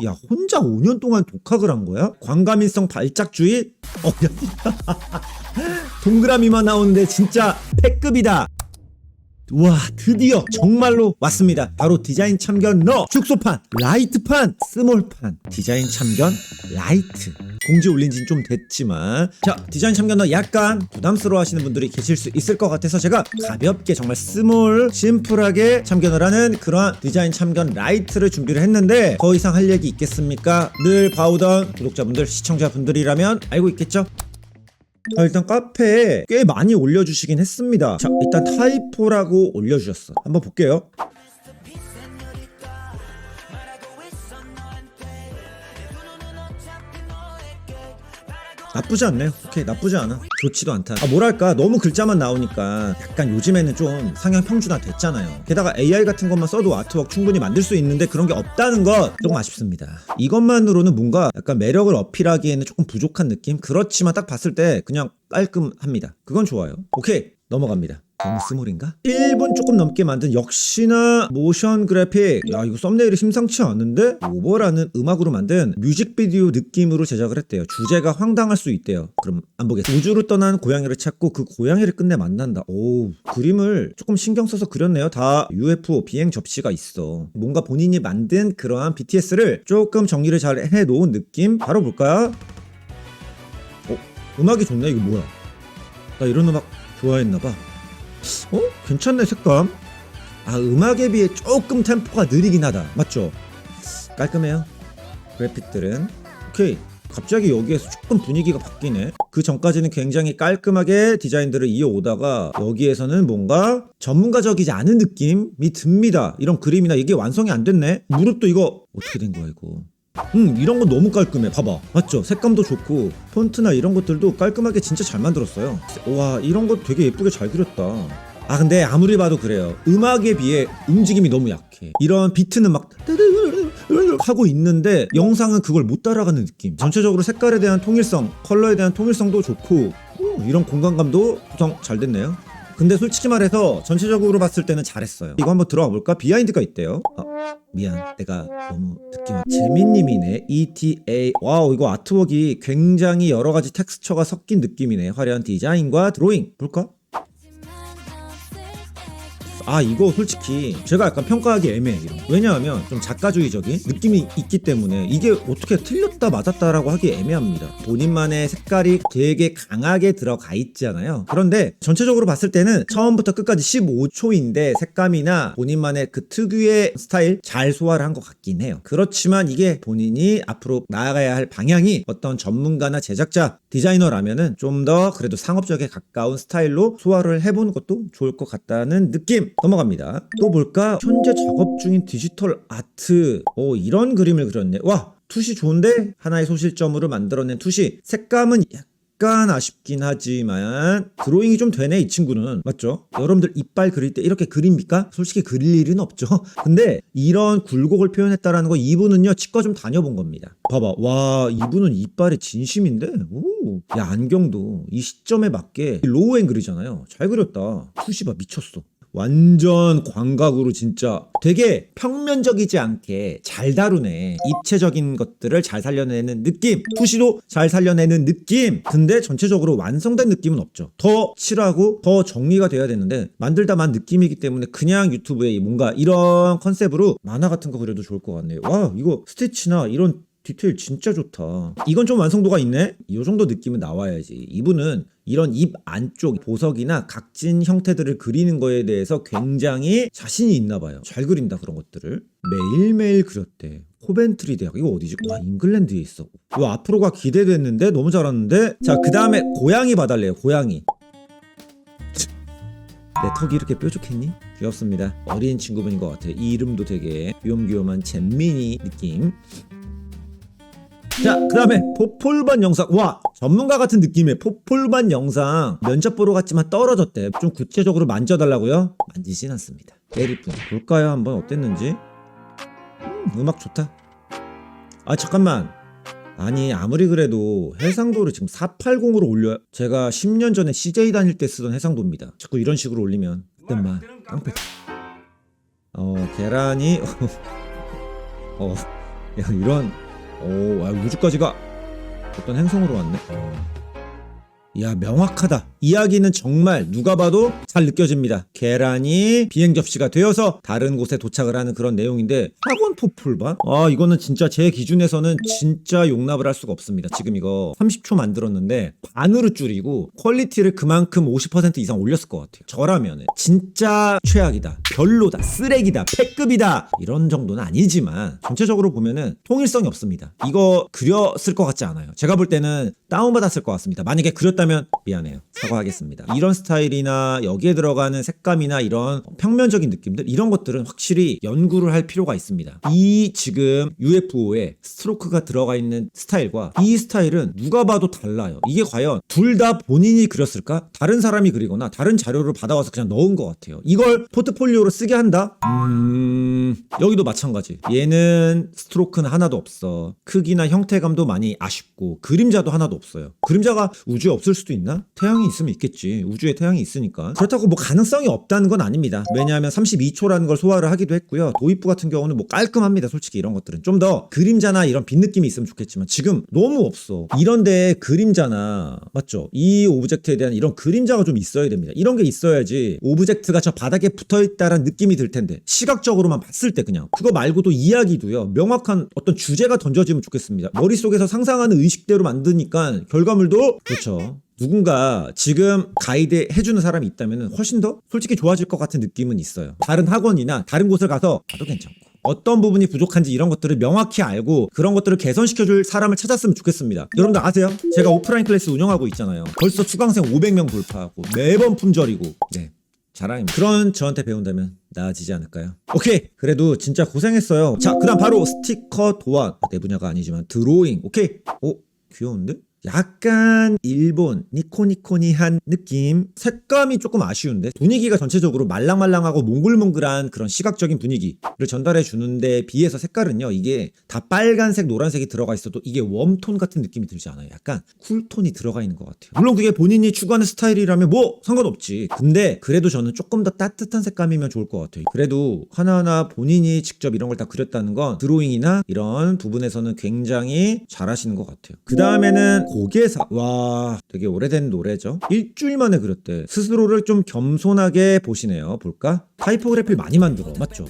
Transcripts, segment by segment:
야, 혼자 5년 동안 독학을 한 거야? 광감인성 발작주의? 야. 동그라미만 나오는데 진짜 패급이다. 와, 드디어 정말로 왔습니다. 바로 디자인 참견 너 축소판, 라이트판, 스몰판, 디자인 참견 라이트. 공지 올린 지는 좀 됐지만, 자, 디자인 참견 너 약간 부담스러워 하시는 분들이 계실 수 있을 것 같아서 제가 가볍게 정말 스몰 심플하게 참견을 하는 그러한 디자인 참견 라이트를 준비를 했는데, 더 이상 할 얘기 있겠습니까? 늘 봐오던 구독자분들, 시청자분들이라면 알고 있겠죠? 일단 카페에 꽤 많이 올려주시긴 했습니다. 자, 일단 타이포라고 올려주셨어. 한번 볼게요. 나쁘지 않네요. 오케이, 나쁘지 않아. 좋지도 않다. 뭐랄까, 너무 글자만 나오니까 약간 요즘에는 좀 상향 평준화 됐잖아요. 게다가 AI 같은 것만 써도 아트웍 충분히 만들 수 있는데 그런 게 없다는 것 조금 아쉽습니다. 이것만으로는 뭔가 약간 매력을 어필하기에는 조금 부족한 느낌? 그렇지만 딱 봤을 때 그냥 깔끔합니다. 그건 좋아요. 오케이, 넘어갑니다. 너무 스몰인가? 1분 조금 넘게 만든 역시나 모션 그래픽. 야, 이거 썸네일이 심상치 않은데? 오버라는 음악으로 만든 뮤직비디오 느낌으로 제작을 했대요. 주제가 황당할 수 있대요. 그럼 안 보겠습니다. 우주로 떠난 고양이를 찾고 그 고양이를 끝내 만난다. 오, 그림을 조금 신경 써서 그렸네요. 다 UFO 비행 접시가 있어. 뭔가 본인이 만든 그러한 BTS를 조금 정리를 잘 해놓은 느낌? 바로 볼까요? 음악이 좋네. 이거 뭐야? 나 이런 음악 좋아했나봐. 괜찮네, 색감. 음악에 비해 조금 템포가 느리긴 하다. 맞죠? 깔끔해요. 그래픽들은. 오케이, 갑자기 여기에서 조금 분위기가 바뀌네. 그 전까지는 굉장히 깔끔하게 디자인들을 이어오다가 여기에서는 뭔가 전문가적이지 않은 느낌이 듭니다. 이런 그림이나 이게 완성이 안 됐네. 무릎도 이거 어떻게 된 거야 이거. 이런 거 너무 깔끔해. 봐봐. 맞죠? 색감도 좋고 폰트나 이런 것들도 깔끔하게 진짜 잘 만들었어요. 와, 이런 거 되게 예쁘게 잘 그렸다. 근데 아무리 봐도 그래요. 음악에 비해 움직임이 너무 약해. 이런 비트는 막 하고 있는데 영상은 그걸 못 따라가는 느낌. 전체적으로 색깔에 대한 통일성, 컬러에 대한 통일성도 좋고 이런 공간감도 구성 잘 됐네요. 근데 솔직히 말해서 전체적으로 봤을 때는 잘했어요. 이거 한번 들어가 볼까? 비하인드가 있대요. 미안, 내가 너무 늦게 왔. 재민님이네. ETA. 와우, 이거 아트웍이 굉장히 여러가지 텍스처가 섞인 느낌이네. 화려한 디자인과 드로잉. 볼까? 이거 솔직히 제가 약간 평가하기 애매해. 왜냐하면 좀 작가주의적인 느낌이 있기 때문에 이게 어떻게 틀렸다 맞았다라고 하기 애매합니다. 본인만의 색깔이 되게 강하게 들어가 있잖아요. 그런데 전체적으로 봤을 때는 처음부터 끝까지 15초인데 색감이나 본인만의 그 특유의 스타일 잘 소화를 한 것 같긴 해요. 그렇지만 이게 본인이 앞으로 나아가야 할 방향이 어떤 전문가나 제작자, 디자이너라면은 좀 더 그래도 상업적에 가까운 스타일로 소화를 해보는 것도 좋을 것 같다는 느낌. 넘어갑니다. 또 볼까? 현재 작업 중인 디지털 아트. 이런 그림을 그렸네. 와, 투시 좋은데? 하나의 소실점으로 만들어낸 투시. 색감은 약간 아쉽긴 하지만 드로잉이 좀 되네, 이 친구는. 맞죠? 여러분들 이빨 그릴 때 이렇게 그립니까? 솔직히 그릴 일은 없죠. 근데 이런 굴곡을 표현했다라는 거, 이분은요 치과 좀 다녀본 겁니다. 봐봐. 와, 이분은 이빨이 진심인데? 오, 야, 안경도 이 시점에 맞게 로우 앵글이잖아요. 잘 그렸다. 투시 봐, 미쳤어. 완전 광각으로 진짜 되게 평면적이지 않게 잘 다루네. 입체적인 것들을 잘 살려내는 느낌, 투시도 잘 살려내는 느낌. 근데 전체적으로 완성된 느낌은 없죠. 더 칠하고 더 정리가 돼야 되는데 만들다 만 느낌이기 때문에 그냥 유튜브에 뭔가 이런 컨셉으로 만화 같은 거 그려도 좋을 것 같네요. 와, 이거 스티치나 이런 디테일 진짜 좋다. 이건 좀 완성도가 있네? 이 정도 느낌은 나와야지. 이분은 이런 입 안쪽 보석이나 각진 형태들을 그리는 거에 대해서 굉장히 자신이 있나 봐요. 잘 그린다, 그런 것들을. 매일매일 그렸대. 코벤트리 대학. 이거 어디지? 와, 잉글랜드에 있어. 이거 앞으로가 기대됐는데? 너무 잘하는데? 자, 그 다음에 고양이 봐달래요. 고양이. 내 턱이 이렇게 뾰족했니? 귀엽습니다. 어린 친구분인 것 같아. 이 이름도 되게 귀염귀염한 잼민이 느낌. 자, 그 다음에 포폴반 영상. 와, 전문가 같은 느낌의 포폴반 영상. 면접 보러 갔지만 떨어졌대. 좀 구체적으로 만져달라고요? 만지진 않습니다. 때릴 뿐. 볼까요? 한번 어땠는지. 음악 좋다. 잠깐만. 아니, 아무리 그래도 해상도를 지금 480으로 올려. 제가 10년 전에 CJ 다닐 때 쓰던 해상도입니다. 자꾸 이런 식으로 올리면 그때만 깡패. 계란이 야, 이런 우주까지가 어떤 행성으로 왔네. 야, 명확하다. 이야기는 정말 누가 봐도 잘 느껴집니다. 계란이 비행 접시가 되어서 다른 곳에 도착을 하는 그런 내용인데 학원 포풀반? 이거는 진짜 제 기준에서는 진짜 용납을 할 수가 없습니다. 지금 이거 30초 만들었는데 반으로 줄이고 퀄리티를 그만큼 50% 이상 올렸을 것 같아요. 저라면 진짜 최악이다, 별로다, 쓰레기다, 패급이다 이런 정도는 아니지만 전체적으로 보면은 통일성이 없습니다. 이거 그렸을 것 같지 않아요. 제가 볼 때는 다운받았을 것 같습니다. 만약에 그렸다면 미안해요, 사과하겠습니다. 이런 스타일이나 여기에 들어가는 색감이나 이런 평면적인 느낌들, 이런 것들은 확실히 연구를 할 필요가 있습니다. 이 지금 UFO에 스트로크가 들어가 있는 스타일과 이 스타일은 누가 봐도 달라요. 이게 과연 둘 다 본인이 그렸을까? 다른 사람이 그리거나 다른 자료를 받아와서 그냥 넣은 것 같아요. 이걸 포트폴리오로 쓰게 한다? 여기도 마찬가지. 얘는 스트로크는 하나도 없어. 크기나 형태감도 많이 아쉽고 그림자도 하나도 없어요. 그림자가 우주에 없을 수도 있나? 태양이 있으면 있겠지. 우주에 태양이 있으니까. 그렇다고 뭐 가능성이 없다는 건 아닙니다. 왜냐하면 32초라는 걸 소화를 하기도 했고요. 도입부 같은 경우는 뭐 깔끔합니다. 솔직히 이런 것들은 좀 더 그림자나 이런 빛 느낌이 있으면 좋겠지만 지금 너무 없어. 이런데 그림자나, 맞죠? 이 오브젝트에 대한 이런 그림자가 좀 있어야 됩니다. 이런 게 있어야지 오브젝트가 저 바닥에 붙어있다라는 느낌이 들 텐데 시각적으로만 봤을 때 그냥 그거 말고도 이야기도요, 명확한 어떤 주제가 던져지면 좋겠습니다. 머릿속에서 상상하는 의식대로 만드니까 결과물도 그렇죠. 누군가 지금 가이드 해주는 사람이 있다면 훨씬 더 솔직히 좋아질 것 같은 느낌은 있어요. 다른 학원이나 다른 곳을 가서 봐도 괜찮고 어떤 부분이 부족한지 이런 것들을 명확히 알고 그런 것들을 개선시켜줄 사람을 찾았으면 좋겠습니다. 여러분들 아세요? 제가 오프라인 클래스 운영하고 있잖아요. 벌써 수강생 500명 돌파하고 매번 품절이고. 네, 자랑입니다. 그런 저한테 배운다면 나아지지 않을까요? 오케이, 그래도 진짜 고생했어요. 자, 그 다음 바로 스티커 도안. 내 분야가 아니지만 드로잉. 오케이. 귀여운데? 약간 일본 니코니코니한 느낌. 색감이 조금 아쉬운데 분위기가 전체적으로 말랑말랑하고 몽글몽글한 그런 시각적인 분위기를 전달해 주는데 비해서 색깔은요, 이게 다 빨간색 노란색이 들어가 있어도 이게 웜톤 같은 느낌이 들지 않아요. 약간 쿨톤이 들어가 있는 것 같아요. 물론 그게 본인이 추구하는 스타일이라면 뭐 상관없지. 근데 그래도 저는 조금 더 따뜻한 색감이면 좋을 것 같아요. 그래도 하나하나 본인이 직접 이런 걸 다 그렸다는 건 드로잉이나 이런 부분에서는 굉장히 잘하시는 것 같아요. 그 다음에는 고개사. 와, 되게 오래된 노래죠. 일주일 만에 그렸대. 스스로를 좀 겸손하게 보시네요. 볼까? 타이포그래피를 많이 만들어. 맞죠?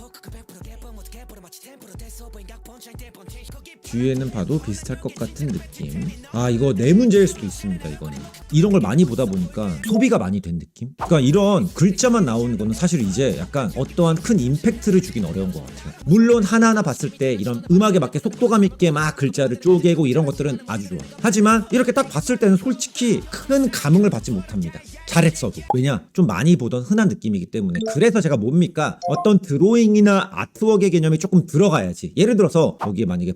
뒤에는 봐도 비슷할 것 같은 느낌. 이거 내 문제일 수도 있습니다. 이거는 이런 걸 많이 보다 보니까 소비가 많이 된 느낌. 그러니까 이런 글자만 나오는 거는 사실 이제 약간 어떠한 큰 임팩트를 주긴 어려운 것 같아요. 물론 하나하나 봤을 때 이런 음악에 맞게 속도감 있게 막 글자를 쪼개고 이런 것들은 아주 좋아. 하지만 이렇게 딱 봤을 때는 솔직히 큰 감흥을 받지 못합니다. 잘했어도. 왜냐? 좀 많이 보던 흔한 느낌이기 때문에. 그래서 제가 뭡니까? 어떤 드로잉이나 아트웍의 개념이 조금 들어가야지. 예를 들어서 여기에 만약에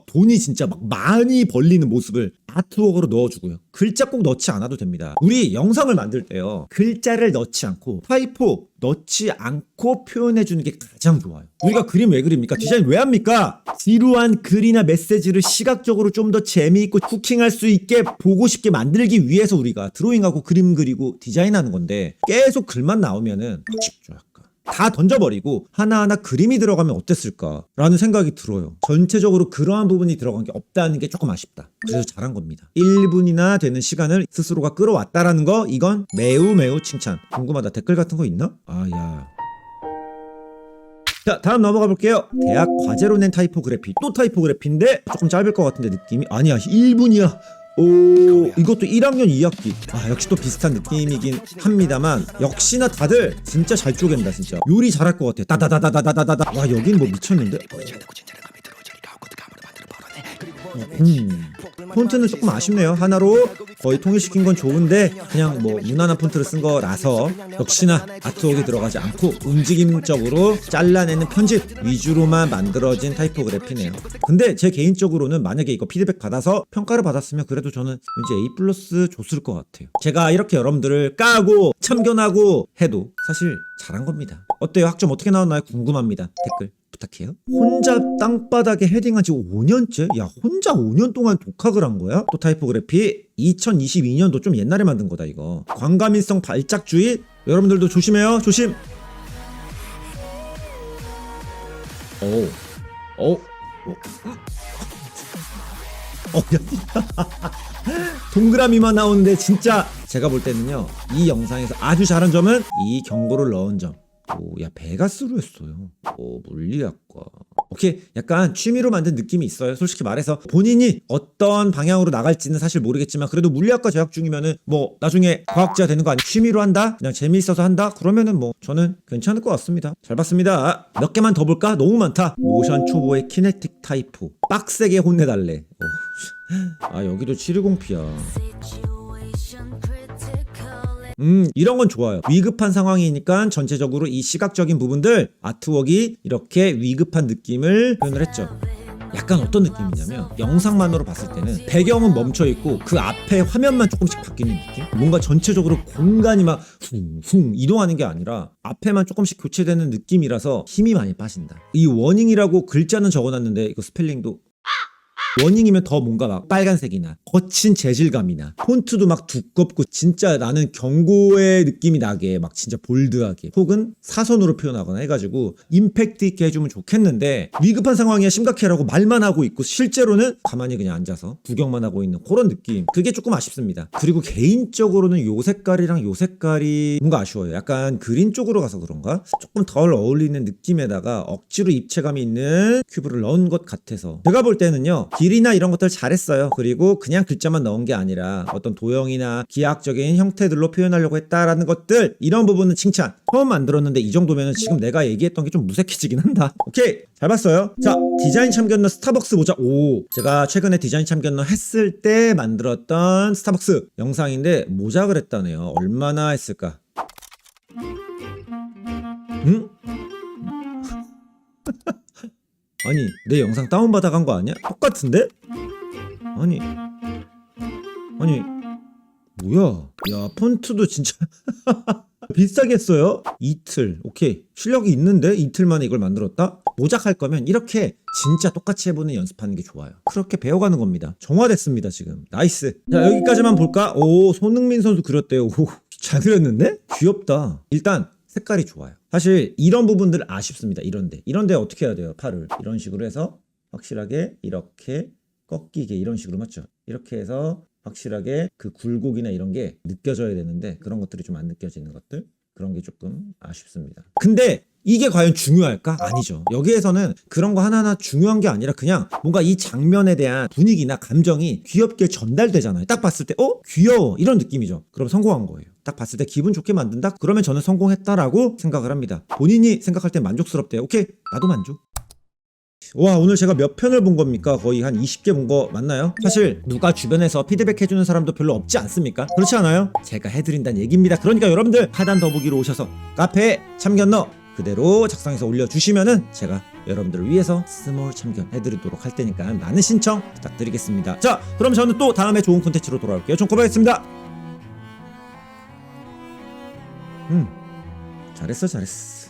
돈이 진짜 막 많이 벌리는 모습을 아트웍으로 넣어주고요. 글자 꼭 넣지 않아도 됩니다. 우리 영상을 만들 때요, 글자를 넣지 않고 타이포 넣지 않고 표현해주는 게 가장 좋아요. 우리가 그림 왜 그립니까? 디자인 왜 합니까? 지루한 글이나 메시지를 시각적으로 좀 더 재미있고 쿠킹할 수 있게 보고 싶게 만들기 위해서 우리가 드로잉하고 그림 그리고 디자인하는 건데 계속 글만 나오면은 아쉽죠. 약간 다 던져버리고 하나하나 그림이 들어가면 어땠을까 라는 생각이 들어요. 전체적으로 그러한 부분이 들어간 게 없다는 게 조금 아쉽다. 그래서 잘한 겁니다. 1분이나 되는 시간을 스스로가 끌어왔다라는 거, 이건 매우 매우 칭찬. 궁금하다. 댓글 같은 거 있나? 자, 다음 넘어가 볼게요. 대학 과제로 낸 타이포그래피. 또 타이포그래피인데 조금 짧을 것 같은데 느낌이. 아니야, 1분이야. 이것도 1학년 2학기. 역시 또 비슷한 느낌이긴 합니다만 역시나 다들 진짜 잘 쪼갠다. 진짜 요리 잘할 것 같아. 다다다다다다다다. 와, 여긴 뭐 미쳤는데? 폰트는 조금 아쉽네요. 하나로 거의 통일시킨 건 좋은데 그냥 뭐 무난한 폰트를 쓴 거라서 역시나 아트웍이 들어가지 않고 움직임적으로 잘라내는 편집 위주로만 만들어진 타이포그래피네요. 근데 제 개인적으로는 만약에 이거 피드백 받아서 평가를 받았으면 그래도 저는 왠지 A+ 줬을 것 같아요. 제가 이렇게 여러분들을 까고 참견하고 해도 사실 잘한 겁니다. 어때요? 학점 어떻게 나왔나요? 궁금합니다. 댓글 부탁해요. 혼자 땅바닥에 헤딩한 지 5년째? 야, 혼자 5년 동안 독학을 한 거야? 또 타이포그래피 2022년도 좀 옛날에 만든 거다 이거. 광감인성 발작주의. 여러분들도 조심해요. 조심. 오. 동그라미만 나오는데 진짜 제가 볼 때는요 이 영상에서 아주 잘한 점은 이 경고를 넣은 점. 오, 야 베가스로 했어요. 오, 물리학과. 오케이, 약간 취미로 만든 느낌이 있어요. 솔직히 말해서 본인이 어떤 방향으로 나갈지는 사실 모르겠지만 그래도 물리학과 재학 중이면은 뭐 나중에 과학자 되는 거 아니야? 취미로 한다? 그냥 재미있어서 한다? 그러면은 뭐 저는 괜찮을 것 같습니다. 잘 봤습니다. 몇 개만 더 볼까? 너무 많다. 모션 초보의 키네틱 타이프. 빡세게 혼내달래. 오, 아 여기도 720p야. 이런 건 좋아요. 위급한 상황이니까 전체적으로 이 시각적인 부분들 아트웍이 이렇게 위급한 느낌을 표현을 했죠. 약간 어떤 느낌이냐면 영상만으로 봤을 때는 배경은 멈춰 있고 그 앞에 화면만 조금씩 바뀌는 느낌? 뭔가 전체적으로 공간이 막 쿵쿵 이동하는 게 아니라 앞에만 조금씩 교체되는 느낌이라서 힘이 많이 빠진다. 이 워닝이라고 글자는 적어놨는데 이거 스펠링도 워닝이면 더 뭔가 막 빨간색이나 거친 재질감이나 폰트도 막 두껍고 진짜 나는 경고의 느낌이 나게 막 진짜 볼드하게 혹은 사선으로 표현하거나 해가지고 임팩트 있게 해주면 좋겠는데 위급한 상황이야 심각해라고 말만 하고 있고 실제로는 가만히 그냥 앉아서 구경만 하고 있는 그런 느낌. 그게 조금 아쉽습니다. 그리고 개인적으로는 요 색깔이랑 요 색깔이 뭔가 아쉬워요. 약간 그린 쪽으로 가서 그런가? 조금 덜 어울리는 느낌에다가 억지로 입체감이 있는 큐브를 넣은 것 같아서 제가 볼 때는요 길이나 이런 것들 잘했어요. 그리고 그냥 글자만 넣은 게 아니라 어떤 도형이나 기하학적인 형태들로 표현하려고 했다라는 것들 이런 부분은 칭찬. 처음 만들었는데 이 정도면 지금 내가 얘기했던 게 좀 무색해지긴 한다. 오케이 잘 봤어요. 자 디자인 참견너 스타벅스 모자. 오 제가 최근에 디자인 참견너 했을 때 만들었던 스타벅스 영상인데 모작을 했다네요. 얼마나 했을까? 응? 아니 내 영상 다운받아 간 거 아니야? 똑같은데? 아니 뭐야 야 폰트도 진짜 비싸게 했어요. 이틀. 오케이 실력이 있는데 이틀 만에 이걸 만들었다? 모작할 거면 이렇게 진짜 똑같이 해보는 연습하는 게 좋아요. 그렇게 배워가는 겁니다. 정화됐습니다 지금. 나이스. 자 여기까지만 볼까? 오 손흥민 선수 그렸대요. 오, 잘 그렸는데? 귀엽다. 일단 색깔이 좋아요. 사실 이런 부분들 아쉽습니다. 이런데 어떻게 해야 돼요? 팔을 이런 식으로 해서 확실하게 이렇게 꺾이게 이런 식으로 맞죠? 이렇게 해서 확실하게 그 굴곡이나 이런 게 느껴져야 되는데 그런 것들이 좀 안 느껴지는 것들 그런 게 조금 아쉽습니다. 근데 이게 과연 중요할까? 아니죠. 여기에서는 그런 거 하나하나 중요한 게 아니라 그냥 뭔가 이 장면에 대한 분위기나 감정이 귀엽게 전달되잖아요. 딱 봤을 때 귀여워 이런 느낌이죠. 그럼 성공한 거예요. 딱 봤을 때 기분 좋게 만든다? 그러면 저는 성공했다라고 생각을 합니다. 본인이 생각할 때 만족스럽대요. 오케이 나도 만족. 와 오늘 제가 몇 편을 본 겁니까? 거의 한 20개 본 거 맞나요? 사실 누가 주변에서 피드백 해주는 사람도 별로 없지 않습니까? 그렇지 않아요? 제가 해드린다는 얘기입니다. 그러니까 여러분들 하단 더보기로 오셔서 카페에 참견너 그대로 작성해서 올려주시면은 제가 여러분들을 위해서 스몰 참견 해드리도록 할 테니까 많은 신청 부탁드리겠습니다. 자 그럼 저는 또 다음에 좋은 콘텐츠로 돌아올게요. 좀 고맙습니다. 잘했어.